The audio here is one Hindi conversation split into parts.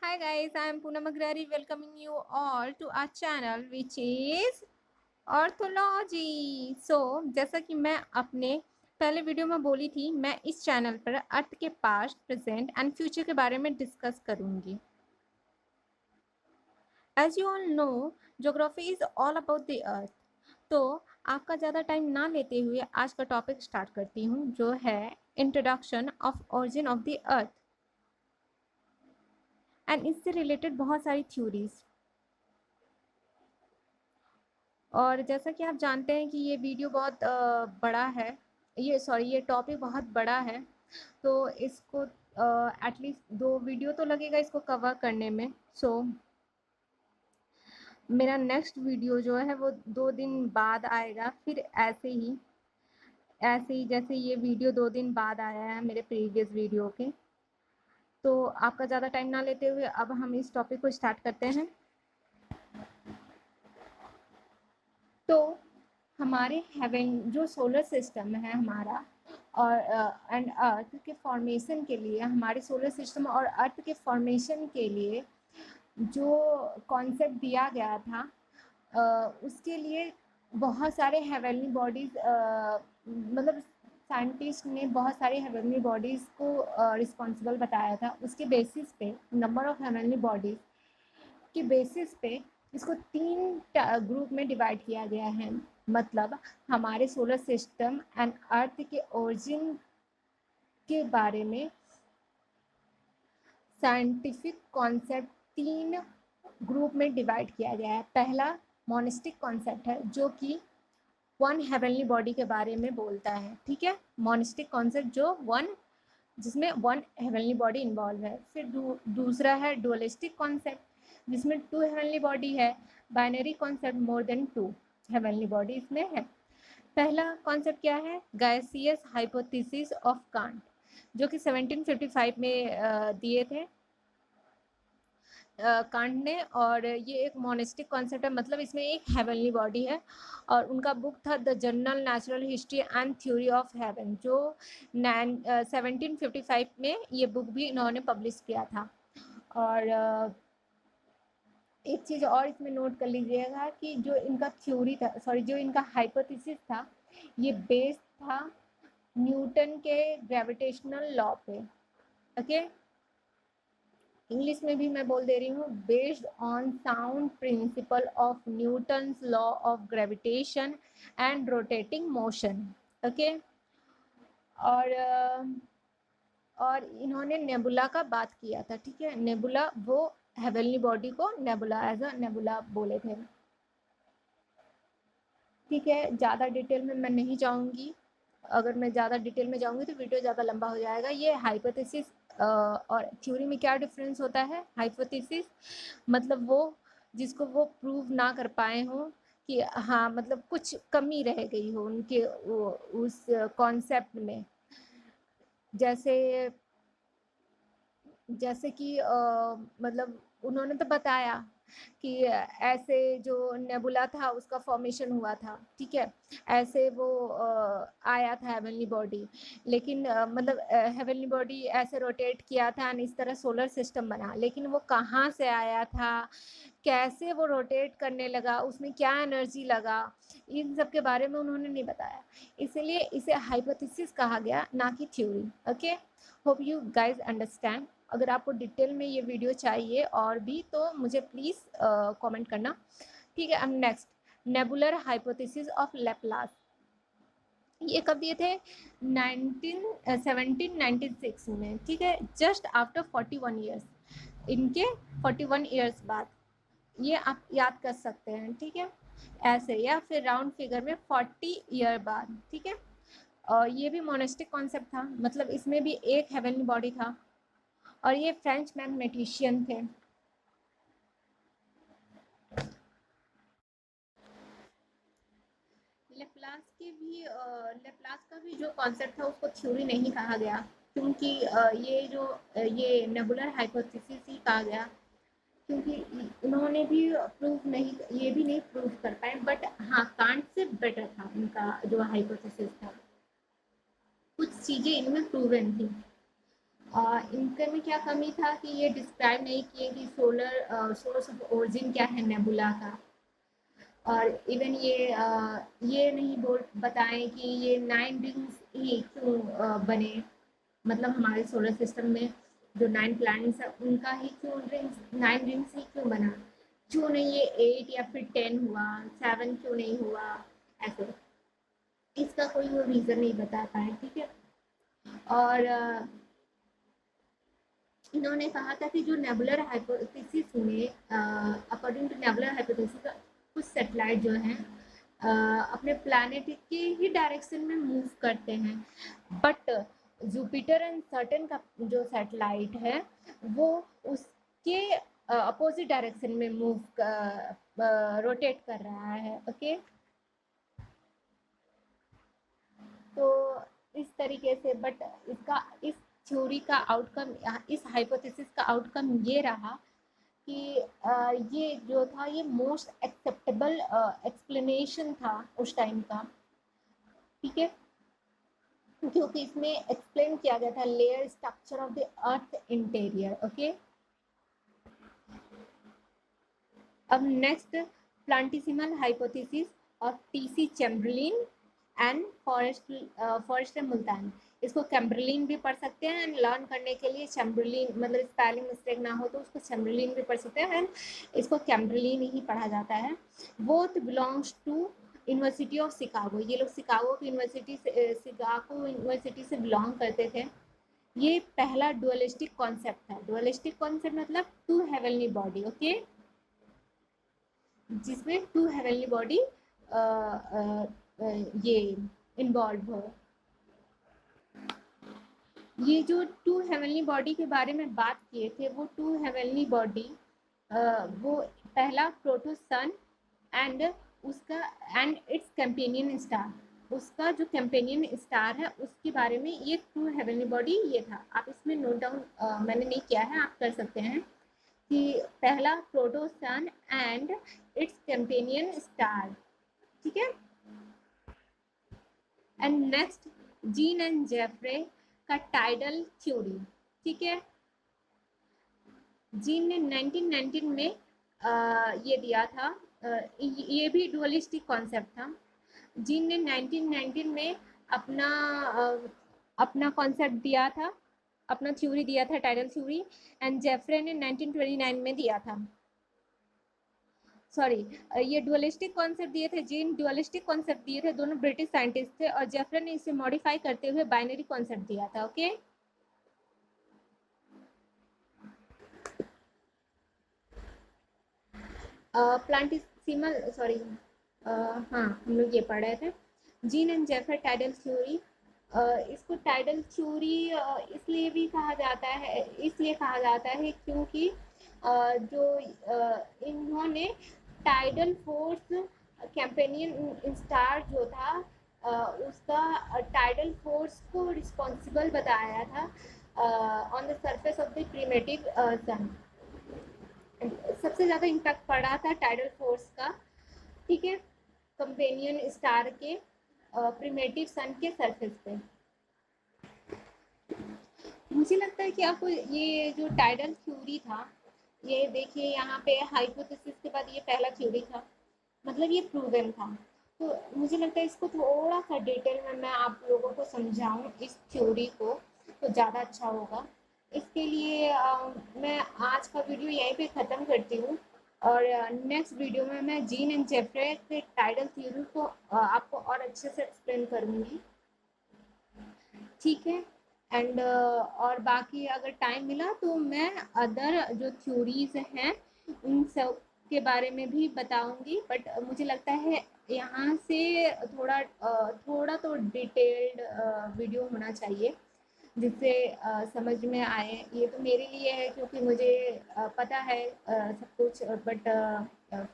Hi guys, I am Poonam Agrari welcoming you all to our channel which is orthology. जैसा कि मैं अपने पहले वीडियो में बोली थी, मैं इस चैनल पर अर्थ के पास्ट, प्रेजेंट एंड फ्यूचर के बारे में डिस्कस करूंगी। As you all know, geography is all about the earth. तो आपका ज़्यादा टाइम ना लेते हुए आज का टॉपिक स्टार्ट करती हूँ, जो है introduction of origin of the earth and इससे रिलेटेड बहुत सारी थ्योरीज। और जैसा कि आप जानते हैं कि ये वीडियो बहुत बड़ा है, ये टॉपिक बहुत बड़ा है, तो इसको एटलीस्ट 2 वीडियो तो लगेगा इसको कवर करने में। मेरा नेक्स्ट वीडियो जो है वो 2 दिन बाद आएगा, फिर ऐसे ही जैसे ये वीडियो 2 दिन बाद आया है मेरे प्रीवियस वीडियो के। तो आपका ज़्यादा टाइम ना लेते हुए अब हम इस टॉपिक को स्टार्ट करते हैं। तो हमारे हेवन जो सोलर सिस्टम है हमारा, और एंड अर्थ के फॉर्मेशन के लिए, हमारे सोलर सिस्टम और अर्थ के फॉर्मेशन के लिए जो कॉन्सेप्ट दिया गया था, उसके लिए बहुत सारे हेवनली बॉडीज, मतलब साइंटिस्ट ने बहुत सारे हेवनली बॉडीज़ को रिस्पॉन्सिबल बताया था। उसके बेसिस पे, नंबर ऑफ हेवनली बॉडीज़ के बेसिस पे इसको 3 ग्रुप में डिवाइड किया गया है। मतलब हमारे सोलर सिस्टम एंड अर्थ के ओरिजिन के बारे में साइंटिफिक कॉन्सेप्ट 3 ग्रुप में डिवाइड किया गया है। पहला मोनिस्टिक कॉन्सेप्ट है, जो कि 1 हेवनली बॉडी के बारे में बोलता है। ठीक है, मोनिस्टिक कॉन्सेप्ट जिसमें 1 हेवनली बॉडी इन्वॉल्व है। फिर दूसरा है डुअलिस्टिक कॉन्सेप्ट, जिसमें 2 हेवनली बॉडी है। Binary concept, more than 2 heavenly body इसमें है। पहला कॉन्सेप्ट क्या है? गैसियस हाइपोथेसिस ऑफ कांट, जो कि 1755 में दिए थे कांट ने। और ये एक मोनिस्टिक कॉन्सेप्ट है, मतलब इसमें एक हेवनली बॉडी है। और उनका बुक था the general natural history and theory of haven, जो 1755 में ये बुक भी इन्होंने पब्लिश किया था। और एक चीज़ और इसमें नोट कर लीजिएगा कि जो इनका थ्योरी था, जो इनका हाइपोथेसिस था, ये बेस्ड था न्यूटन के ग्रेविटेशनल लॉ पे। ओके, इंग्लिश में भी मैं बोल दे रही हूँ, based on sound principle of Newton's law of gravitation and rotating motion. Okay, और और इन्होंने नेबुला का बात किया था। ठीक है, नेबुला, वो हेवनली बॉडी को नेबुला, एज अ नेबुला बोले थे। ठीक है, ज़्यादा डिटेल में मैं नहीं जाऊँगी। अगर मैं ज़्यादा डिटेल में जाऊँगी तो वीडियो ज़्यादा लंबा हो जाएगा। ये हाइपोथेसिस और थ्योरी में क्या डिफरेंस होता है? हाइपोथेसिस मतलब वो जिसको वो प्रूव ना कर पाए हों, कि हाँ, मतलब कुछ कमी रह गई हो उनके उस कॉन्सेप्ट में। जैसे जैसे कि मतलब उन्होंने तो बताया कि ऐसे जो नेबुला था उसका फॉर्मेशन हुआ था। ठीक है, ऐसे वो आया था हेवनली बॉडी, लेकिन मतलब हेवनली बॉडी ऐसे रोटेट किया था और इस तरह सोलर सिस्टम बना, लेकिन वो कहाँ से आया था, कैसे वो रोटेट करने लगा, उसमें क्या एनर्जी लगा, इन सब के बारे में उन्होंने नहीं बताया। इसलिए इसे हाइपोथेसिस कहा गया, ना कि theory. Okay, hope you guys understand. अगर आपको डिटेल में ये वीडियो चाहिए और भी, तो मुझे प्लीज़ कमेंट करना। ठीक है, अब next, nebular hypothesis of Laplace. ये कब दिए थे? 1796 में। ठीक है, जस्ट आफ्टर 41 ईयर्स, इनके 41 ईयर्स बाद ये आप याद कर सकते हैं। ठीक है, ऐसे, या फिर राउंड फिगर में 40 ईयर बाद। ठीक है, और ये भी मोनेस्टिक कॉन्सेप्ट था, मतलब इसमें भी एक हेवनली बॉडी था, और ये फ्रेंच मैथमेटिशियन थे। लेप्लास का भी जो कॉन्सेप्ट था उसको थ्योरी नहीं कहा गया, क्योंकि ये नेबुलर हाइपोथेसिस ही कहा गया, क्योंकि उन्होंने भी प्रूव नहीं, ये भी नहीं प्रूव कर पाए। बट हाँ, कांट से बेटर था उनका जो हाइपोथेसिस था, कुछ चीज़ें इनमें प्रूवन थी। इनके में क्या कमी था कि ये डिस्क्राइब नहीं किए कि सोलर सोर्स ऑफ ओरिजिन क्या है नेबुला का, और इवन ये नहीं बताएं कि ये 9 रिंग्स ही क्यों बने, मतलब हमारे सोलर सिस्टम में जो 9 प्लैनेट्स है उनका ही क्यों 9 रिंग्स ही क्यों बना, क्यों नहीं ये 8 या फिर 10 हुआ, 7 क्यों नहीं हुआ, ऐसे इसका कोई वो रीज़न नहीं बता पाए, ठीक है। और इन्होंने कहा था कि जो नेबुलर हाइपोथेसिस में अकॉर्डिंग टू नेबुलर हाइपोथेसिस कुछ सैटेलाइट जो हैं अपने प्लैनेट के ही डायरेक्शन में मूव करते हैं, बट जुपिटर एंड सैटर्न का जो सैटेलाइट है वो उसके अपोजिट डायरेक्शन में मूव रोटेट कर रहा है, ओके। तो इस तरीके से, बट इसका इस थ्योरी का आउटकम, इस हाइपोथेसिस का आउटकम ये रहा कि ये जो था ये मोस्ट एक्सेप्टेबल एक्सप्लेनेशन था उस टाइम का, ठीक है, क्योंकि इसमें एक्सप्लेन किया गया था layer structure of the earth interior, okay. अब next planetesimal hypothesis of T C Chamberlin and Forest Moulton, इसको कैम्बरलिन भी पढ़ सकते हैं एंड लर्न करने के लिए चैम्बरलिन, मतलब स्पेलिंग मिस्टेक ना हो तो उसको चैम्बरलिन भी पढ़ सकते हैं एंड इसको कैम्बरलिन ही पढ़ा जाता है। Both belongs to university of Chicago, ये लोग शिकागो की यूनिवर्सिटी से बिलोंग करते थे। ये पहला डुअलिस्टिक कॉन्सेप्ट था। डुअलिस्टिक कॉन्सेप्ट मतलब टू हेवनली बॉडी, ओके, जिसमें टू हेवनली बॉडी ये इन्वॉल्व हो। ये जो टू हेवनली बॉडी के बारे में बात किए थे, वो टू हेवनली बॉडी वो पहला प्रोटो सन एंड उसका एंड इट्स कंपेनियन स्टार, उसका जो कंपेनियन स्टार है उसके बारे में ये टू हेवनली बॉडी ये था। आप इसमें नोट डाउन मैंने नहीं किया है, आप कर सकते हैं कि पहला proto sun and its companion star, ठीक है। And next Jean and Jeffrey का टाइडल थ्योरी, ठीक है। जीन ने 1919 में ये दिया था, ये भी डुअलिस्टिक कॉन्सेप्ट था। जीन ने 1919 में अपना अपना कॉन्सेप्ट दिया था, अपना थ्योरी दिया था, टाइडल थ्योरी, एंड जेफरे ने 1929 में दिया था। सॉरी, ये डुअलिस्टिक कॉन्सेप्ट दिए थे, जीन डुअलिस्टिक कॉन्सेप्ट दिए थे, दोनों ब्रिटिश साइंटिस्ट थे, और जेफरे ने इसे मॉडिफाई करते हुए बाइनरी कॉन्सेप्ट दिया था, ओके। प्लांटिसिमल सॉरी हाँ हम लोग ये पढ़ रहे थे जीन एंड जेफर टाइडल थ्योरी। इसको टाइडल थ्योरी इसलिए भी कहा जाता है, इसलिए कहा जाता है क्योंकि जो इन्होंने टाइडल फोर्स कैंपेनियन स्टार जो था उसका टाइडल फोर्स को रिस्पॉन्सिबल बताया था on the surface of the primitive sun. सबसे ज़्यादा इम्पैक्ट पड़ा था टाइडल फोर्स का, ठीक है, कंपेनियन स्टार के प्रिमेटिव सन के सरफेस पे। मुझे लगता है कि आपको ये जो टाइडल थ्योरी था, ये देखिए यहाँ पे हाइपोथेसिस के बाद ये पहला थ्योरी था, मतलब ये प्रूवन था। तो मुझे लगता है इसको थोड़ा सा डिटेल में मैं आप लोगों को समझाऊँ इस थ्योरी को तो ज़्यादा अच्छा होगा। इसके लिए मैं आज का वीडियो यहीं पे ख़त्म करती हूँ, और नेक्स्ट वीडियो में मैं जीन एंड जेफरे के टाइडल थ्योरी को आपको और अच्छे से एक्सप्लेन करूँगी, ठीक है। एंड और बाकी अगर टाइम मिला तो मैं अदर जो थ्योरीज हैं उन सब के बारे में भी बताऊंगी, बट मुझे लगता है यहाँ से थोड़ा तो डिटेल्ड वीडियो होना चाहिए जिससे समझ में आए। ये तो मेरे लिए है क्योंकि मुझे पता है सब कुछ, but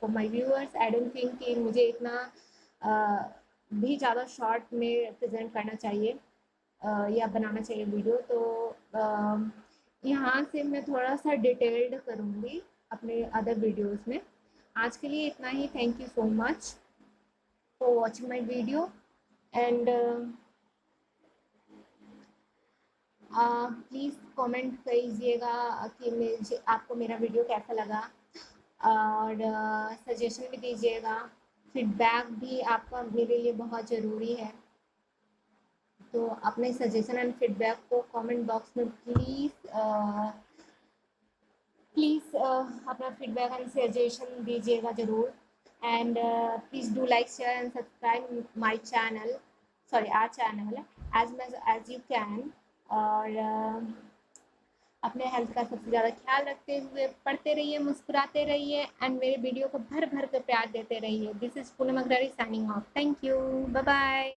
for my viewers I don't think कि मुझे इतना भी ज़्यादा शॉर्ट में प्रेजेंट करना चाहिए या बनाना चाहिए वीडियो। तो यहाँ से मैं थोड़ा सा डिटेल्ड करूँगी अपने अदर वीडियोस में। आज के लिए इतना ही। Thank you so much for watching my video, and please comment कीजिएगा कि मुझे आपको मेरा वीडियो कैसा लगा, और सजेशन भी दीजिएगा। फीडबैक भी आपका मेरे लिए बहुत ज़रूरी है, तो अपने सजेशन एंड फीडबैक को कमेंट बॉक्स में प्लीज़ अपना फीडबैक एंड सजेशन दीजिएगा ज़रूर। And please do like, share and subscribe my channel, sorry our channel, as much as you can. और अपने हेल्थ का सबसे ज़्यादा ख्याल रखते हुए पढ़ते रहिए, मुस्कुराते रहिए एंड मेरे वीडियो को भर भर कर प्यार देते रहिए। This is Poonam Agarwal signing off. Thank you, bye bye.